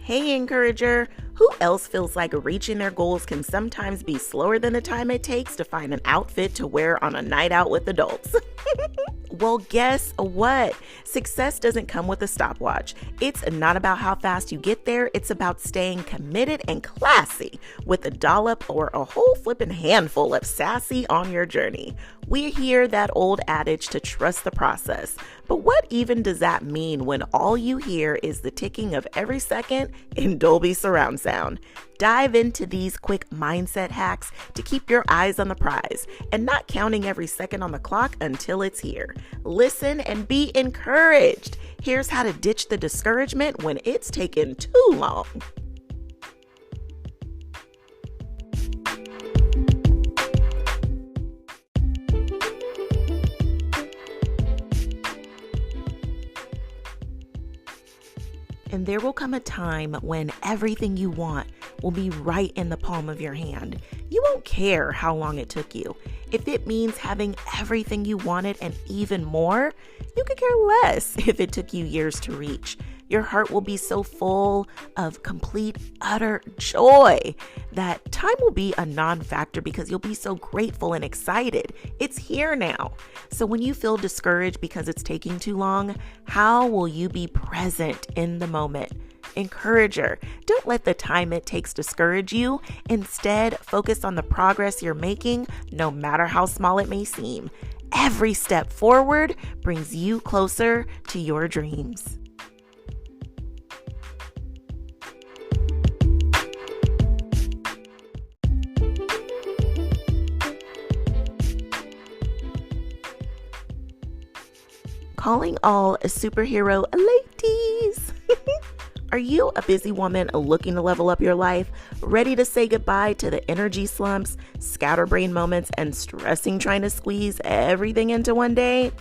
Hey, encourager! Who else feels like reaching their goals can sometimes be slower than the time it takes to find an outfit to wear on a night out with adults? Well, guess what? Success doesn't come with a stopwatch. It's not about how fast you get there. It's about staying committed and classy with a dollop or a whole flippin' handful of sassy on your journey. We hear that old adage to trust the process. But what even does that mean when all you hear is the ticking of every second in Dolby Surround Sound? Dive into these quick mindset hacks to keep your eyes on the prize and not counting every second on the clock until it's here. Listen and be encouraged. Here's how to ditch the discouragement when it's taken too long. And there will come a time when everything you want will be right in the palm of your hand. You won't care how long it took you. If it means having everything you wanted and even more, you could care less if it took you years to reach. Your heart will be so full of complete, utter joy that time will be a non-factor because you'll be so grateful and excited. It's here now. So when you feel discouraged because it's taking too long, how will you be present in the moment? Encourager, don't let the time it takes discourage you. Instead, focus on the progress you're making, no matter how small it may seem. Every step forward brings you closer to your dreams. Calling all superhero ladies. Are you a busy woman looking to level up your life, ready to say goodbye to the energy slumps, scatterbrain moments, and stressing trying to squeeze everything into one day?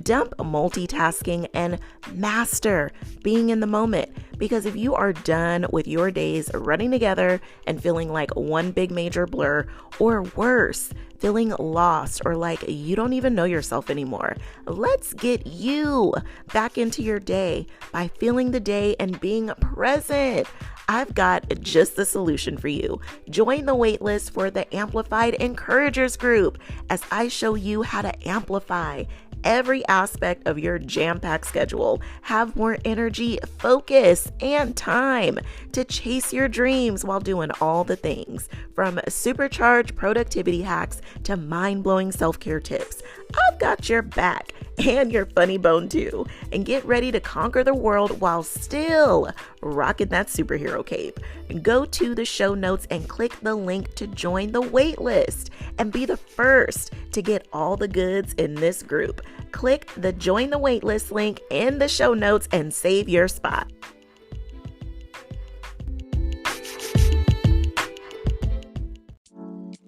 Dump multitasking and master being in the moment. Because if you are done with your days running together and feeling like one big major blur, or worse, feeling lost or like you don't even know yourself anymore, let's get you back into your day by feeling the day and being present. I've got just the solution for you. Join the waitlist for the Amplified Encouragers group as I show you how to amplify every aspect of your jam-packed schedule, have more energy, focus, and time to chase your dreams while doing all the things, from supercharged productivity hacks to mind-blowing self-care tips. I've got your back and your funny bone too, and get ready to conquer the world while still rocking that superhero cape. Go to the show notes and click the link to join the waitlist and be the first to get all the goods in this group. Click the join the waitlist link in the show notes and save your spot.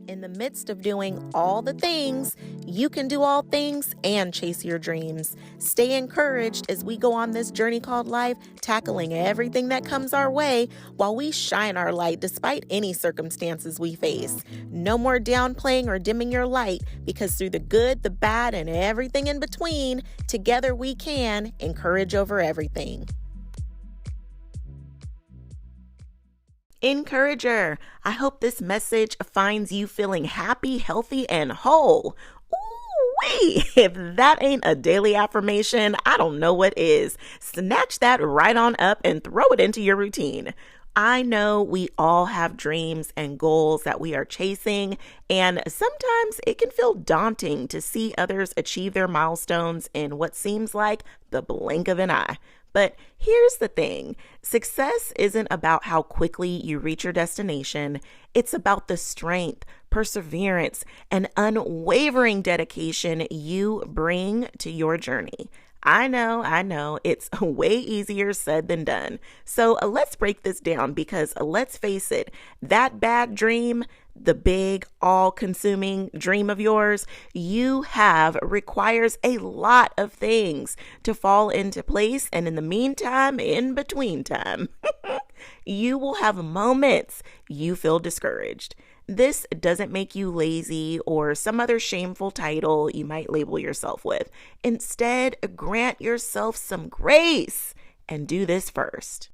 In the midst of doing all the things, you can do all things and chase your dreams. Stay encouraged as we go on this journey called life, tackling everything that comes our way while we shine our light despite any circumstances we face. No more downplaying or dimming your light, because through the good, the bad, and everything in between, together we can encourage over everything. Encourager, I hope this message finds you feeling happy, healthy, and whole. Ooh-wee! If that ain't a daily affirmation, I don't know what is. Snatch that right on up and throw it into your routine. I know we all have dreams and goals that we are chasing, and sometimes it can feel daunting to see others achieve their milestones in what seems like the blink of an eye. But here's the thing, success isn't about how quickly you reach your destination. It's about the strength, perseverance, and unwavering dedication you bring to your journey. I know, it's way easier said than done. So let's break this down, because let's face it, that bad dream, the big, all-consuming dream of yours you have, requires a lot of things to fall into place. And in the meantime, in between time, you will have moments you feel discouraged. This doesn't make you lazy or some other shameful title you might label yourself with. Instead, grant yourself some grace and do this first.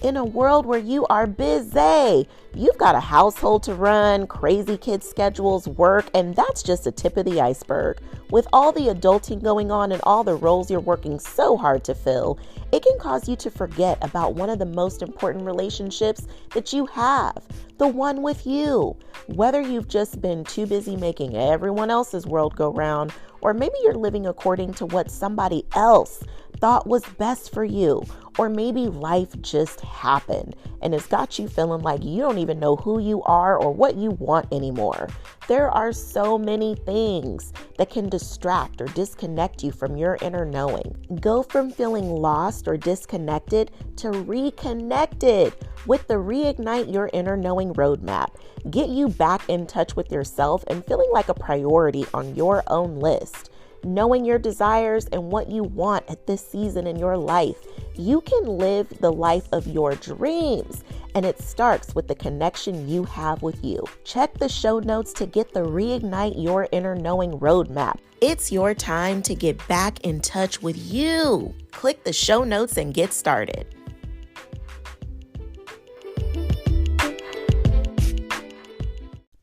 in a world where you are busy. You've got a household to run, crazy kids' schedules, work, and that's just the tip of the iceberg. With all the adulting going on and all the roles you're working so hard to fill, it can cause you to forget about one of the most important relationships that you have, the one with you. Whether you've just been too busy making everyone else's world go round, or maybe you're living according to what somebody else thought was best for you, or maybe life just happened and it's got you feeling like you don't even know who you are or what you want anymore. There are so many things that can distract or disconnect you from your inner knowing. Go from feeling lost or disconnected to reconnected with the Reignite Your Inner Knowing roadmap. Get you back in touch with yourself and feeling like a priority on your own list. Knowing your desires and what you want at this season in your life, you can live the life of your dreams. And it starts with the connection you have with you. Check the show notes to get the Reignite Your Inner Knowing roadmap. It's your time to get back in touch with you. Click the show notes and get started.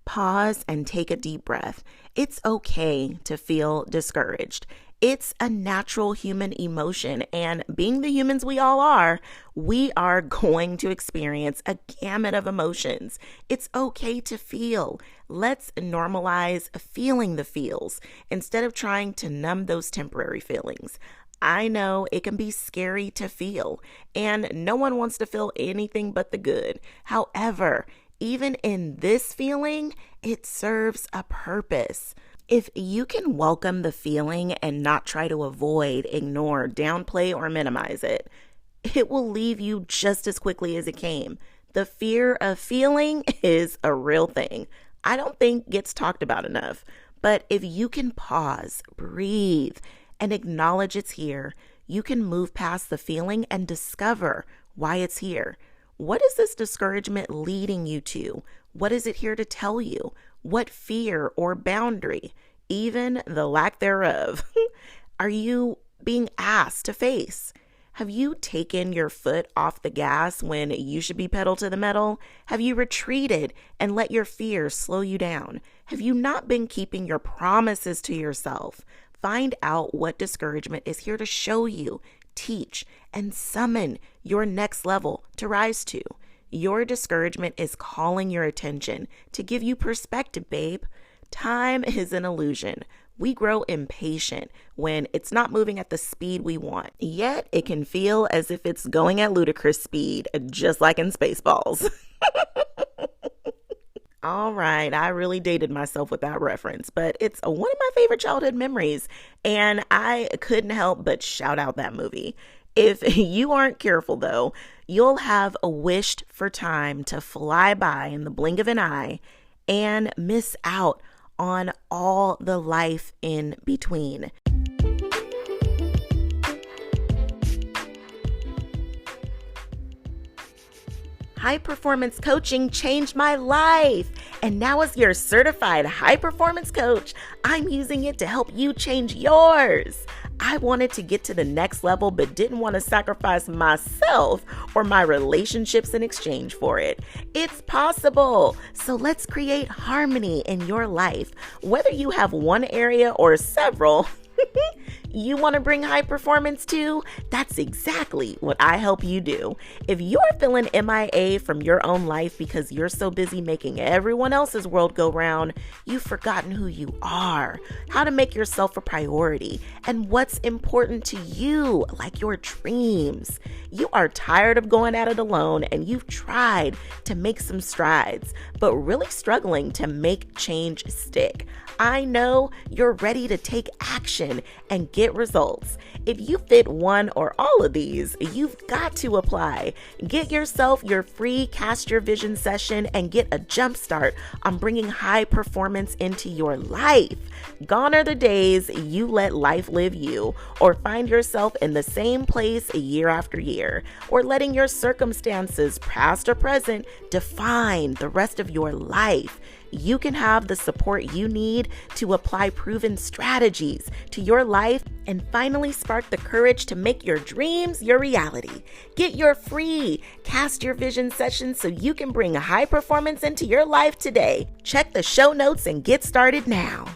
Pause and take a deep breath. It's okay to feel discouraged. It's a natural human emotion, and being the humans we all are, we are going to experience a gamut of emotions. It's okay to feel. Let's normalize feeling the feels instead of trying to numb those temporary feelings. I know it can be scary to feel, and no one wants to feel anything but the good. However, even in this feeling, it serves a purpose. If you can welcome the feeling and not try to avoid, ignore, downplay, or minimize it, it will leave you just as quickly as it came. The fear of feeling is a real thing. I don't think gets talked about enough. But if you can pause, breathe, and acknowledge it's here, you can move past the feeling and discover why it's here. What is this discouragement leading you to? What is it here to tell you? What fear or boundary, even the lack thereof, are you being asked to face? Have you taken your foot off the gas when you should be pedal to the metal? Have you retreated and let your fears slow you down? Have you not been keeping your promises to yourself? Find out what discouragement is here to show you, teach, and summon your next level to rise to. Your discouragement is calling your attention to give you perspective, babe. Time is an illusion. We grow impatient when it's not moving at the speed we want. Yet it can feel as if it's going at ludicrous speed, just like in Spaceballs. All right, I really dated myself with that reference, but it's one of my favorite childhood memories, and I couldn't help but shout out that movie. If you aren't careful, though, you'll have wished for time to fly by in the blink of an eye and miss out on all the life in between. High performance coaching changed my life. And now as your certified high performance coach, I'm using it to help you change yours. I wanted to get to the next level, but didn't want to sacrifice myself or my relationships in exchange for it. It's possible. So let's create harmony in your life. Whether you have one area or several, you want to bring high performance to? That's exactly what I help you do. If you're feeling MIA from your own life because you're so busy making everyone else's world go round, you've forgotten who you are, how to make yourself a priority, and what's important to you, like your dreams. You are tired of going at it alone, and you've tried to make some strides, but really struggling to make change stick. I know you're ready to take action and get results. If you fit one or all of these, you've got to apply. Get yourself your free Cast Your Vision session and get a jump start on bringing high performance into your life. Gone are the days you let life live you, or find yourself in the same place year after year, or letting your circumstances, past or present, define the rest of your life. you can have the support you need to apply proven strategies to your life and finally spark the courage to make your dreams your reality. Get your free Cast Your Vision session so you can bring high performance into your life today. Check the show notes and get started now.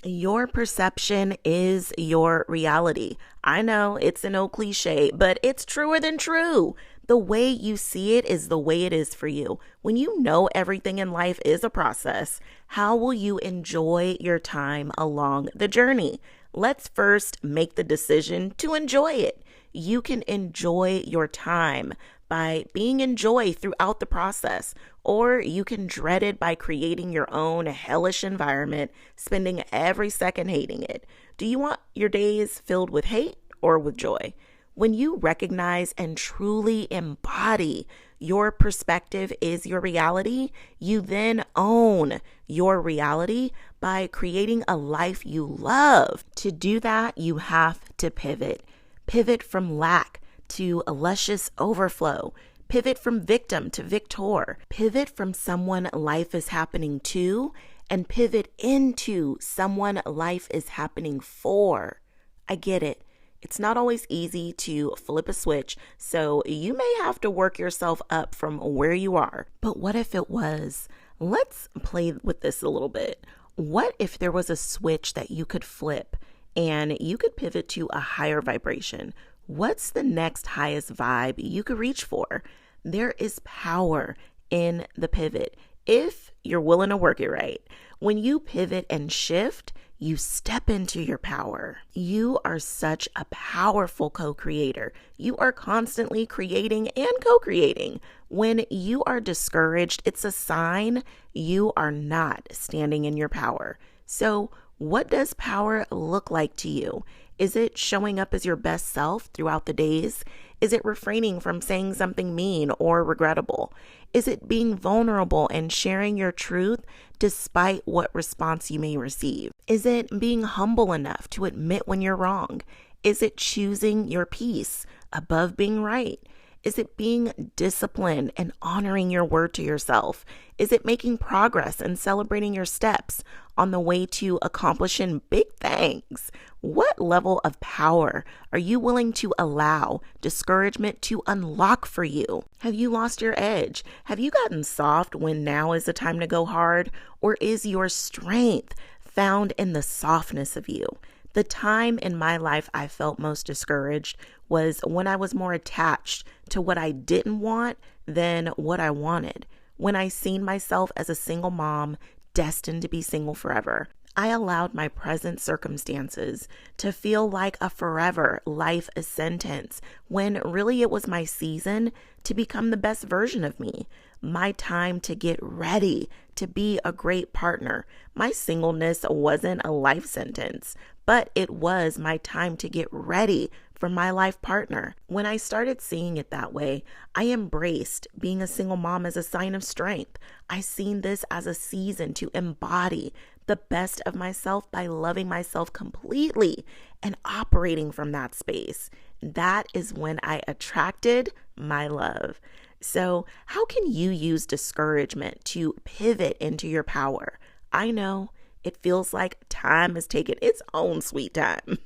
Your perception is your reality. I know it's an old cliche, but it's truer than true. The way you see it is the way it is for you. When you know everything in life is a process, how will you enjoy your time along the journey? Let's first make the decision to enjoy it. You can enjoy your time by being in joy throughout the process, or you can dread it by creating your own hellish environment, spending every second hating it. Do you want your days filled with hate or with joy? When you recognize and truly embody your perspective is your reality, you then own your reality by creating a life you love. To do that, you have to pivot. Pivot from lack to a luscious overflow. Pivot from victim to victor. Pivot from someone life is happening to and pivot into someone life is happening for. I get it. It's not always easy to flip a switch, so you may have to work yourself up from where you are. But what if it was? Let's play with this a little bit. What if there was a switch that you could flip and you could pivot to a higher vibration? What's the next highest vibe you could reach for? There is power in the pivot if you're willing to work it right. When you pivot and shift, you step into your power. You are such a powerful co-creator. You are constantly creating and co-creating. When you are discouraged, it's a sign you are not standing in your power. So, what does power look like to you? Is it showing up as your best self throughout the days? Is it refraining from saying something mean or regrettable? Is it being vulnerable and sharing your truth despite what response you may receive? Is it being humble enough to admit when you're wrong? Is it choosing your peace above being right? Is it being disciplined and honoring your word to yourself? Is it making progress and celebrating your steps on the way to accomplishing big things? What level of power are you willing to allow discouragement to unlock for you? Have you lost your edge? Have you gotten soft when now is the time to go hard? Or is your strength found in the softness of you? The time in my life I felt most discouraged was when I was more attached to what I didn't want than what I wanted. When I seen myself as a single mom destined to be single forever. I allowed my present circumstances to feel like a forever life sentence when really it was my season to become the best version of me. My time to get ready to be a great partner. My singleness wasn't a life sentence, but it was my time to get ready for my life partner. When I started seeing it that way, I embraced being a single mom as a sign of strength. I seen this as a season to embody the best of myself by loving myself completely and operating from that space. That is when I attracted my love. So, how can you use discouragement to pivot into your power? I know it feels like time has taken its own sweet time.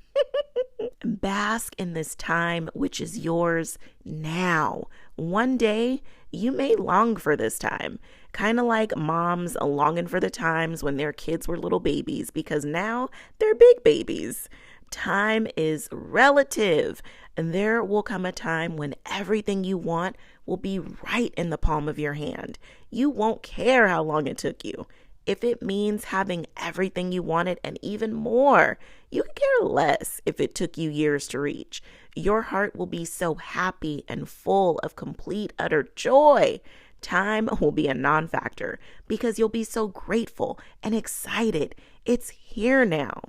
Bask in this time, which is yours now. One day, you may long for this time, kind of like moms longing for the times when their kids were little babies because now they're big babies. Time is relative, and there will come a time when everything you want will be right in the palm of your hand. You won't care how long it took you. If it means having everything you wanted and even more, you could care less if it took you years to reach. Your heart will be so happy and full of complete, utter joy. Time will be a non-factor because you'll be so grateful and excited. It's here now.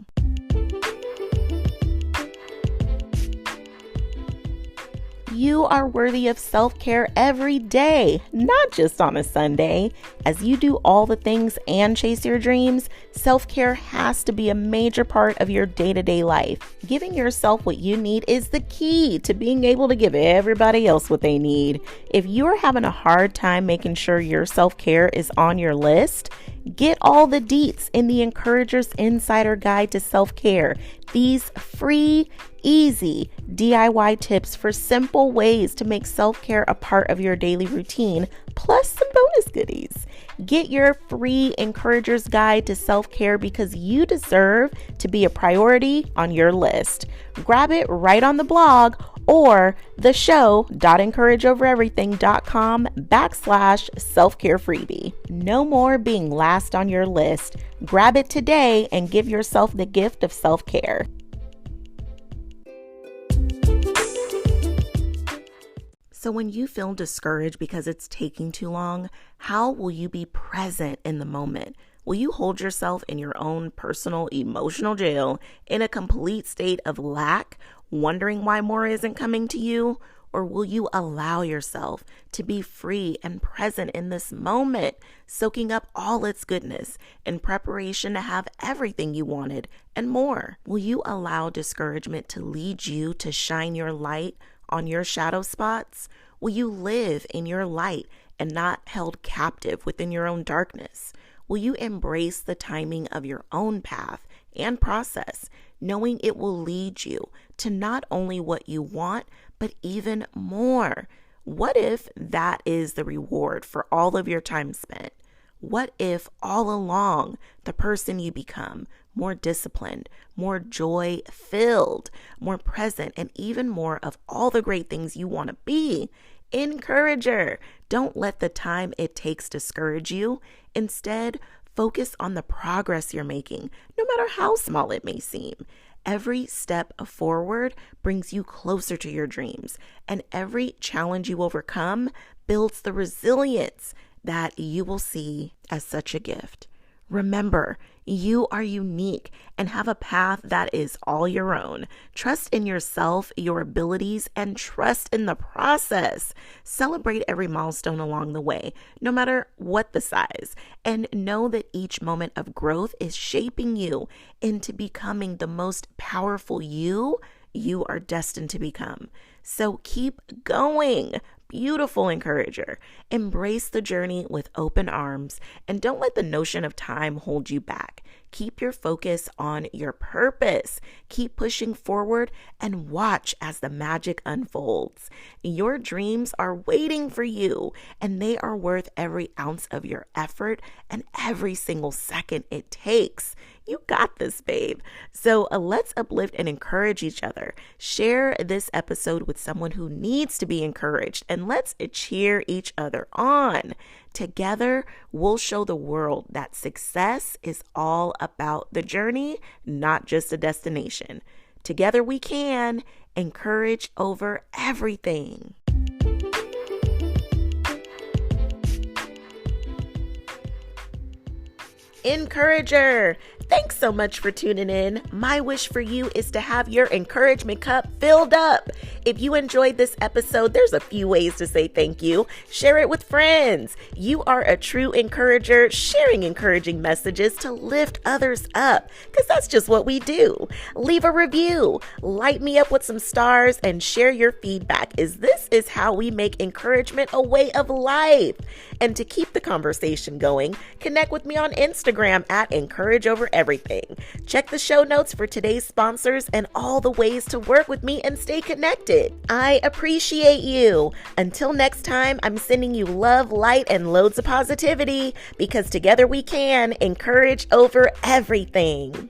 you are worthy of self-care every day, not just on a Sunday. As you do all the things and chase your dreams, self-care has to be a major part of your day-to-day life. Giving yourself what you need is the key to being able to give everybody else what they need. If you're having a hard time making sure your self-care is on your list, get all the deets in the Encourager's Insider Guide to Self-Care. These free, easy DIY tips for simple ways to make self-care a part of your daily routine, plus some bonus goodies. Get your free Encourager's Guide to Self-Care because you deserve to be a priority on your list. Grab it right on the blog or theshow.encourageovereverything.com/self-care freebie. No more being last on your list. Grab it today and give yourself the gift of self-care. So when you feel discouraged because it's taking too long, how will you be present in the moment? Will you hold yourself in your own personal emotional jail in a complete state of lack, wondering why more isn't coming to you? Or will you allow yourself to be free and present in this moment, soaking up all its goodness in preparation to have everything you wanted and more? Will you allow discouragement to lead you to shine your light on your shadow spots? Will you live in your light and not held captive within your own darkness? Will you embrace the timing of your own path and process, knowing it will lead you to not only what you want, but even more? What if that is the reward for all of your time spent? What if all along the person you become, more disciplined, more joy-filled, more present, and even more of all the great things you want to be? Encourager, don't let the time it takes discourage you. Instead, focus on the progress you're making, no matter how small it may seem. Every step forward brings you closer to your dreams, and every challenge you overcome builds the resilience that you will see as such a gift. Remember, you are unique and have a path that is all your own. Trust in yourself, your abilities, and trust in the process. Celebrate every milestone along the way, no matter what the size, and know that each moment of growth is shaping you into becoming the most powerful you are destined to become. So keep going. Beautiful encourager. Embrace the journey with open arms and don't let the notion of time hold you back. Keep your focus on your purpose. Keep pushing forward and watch as the magic unfolds. Your dreams are waiting for you, and they are worth every ounce of your effort and every single second it takes. You got this, babe. So let's uplift and encourage each other. Share this episode with someone who needs to be encouraged, and let's cheer each other on. Together, we'll show the world that success is all about the journey, not just a destination. Together we can encourage over everything. Encourager, thanks so much for tuning in. My wish for you is to have your encouragement cup filled up. If you enjoyed this episode, there's a few ways to say thank you. Share it with friends. You are a true encourager, sharing encouraging messages to lift others up, because that's just what we do. Leave a review, light me up with some stars, and share your feedback, as this is how we make encouragement a way of life. And to keep the conversation going, connect with me on Instagram at EncourageOverEverything. Check the show notes for today's sponsors and all the ways to work with me and stay connected. I appreciate you. Until next time, I'm sending you love, light, and loads of positivity, because together we can encourage over everything.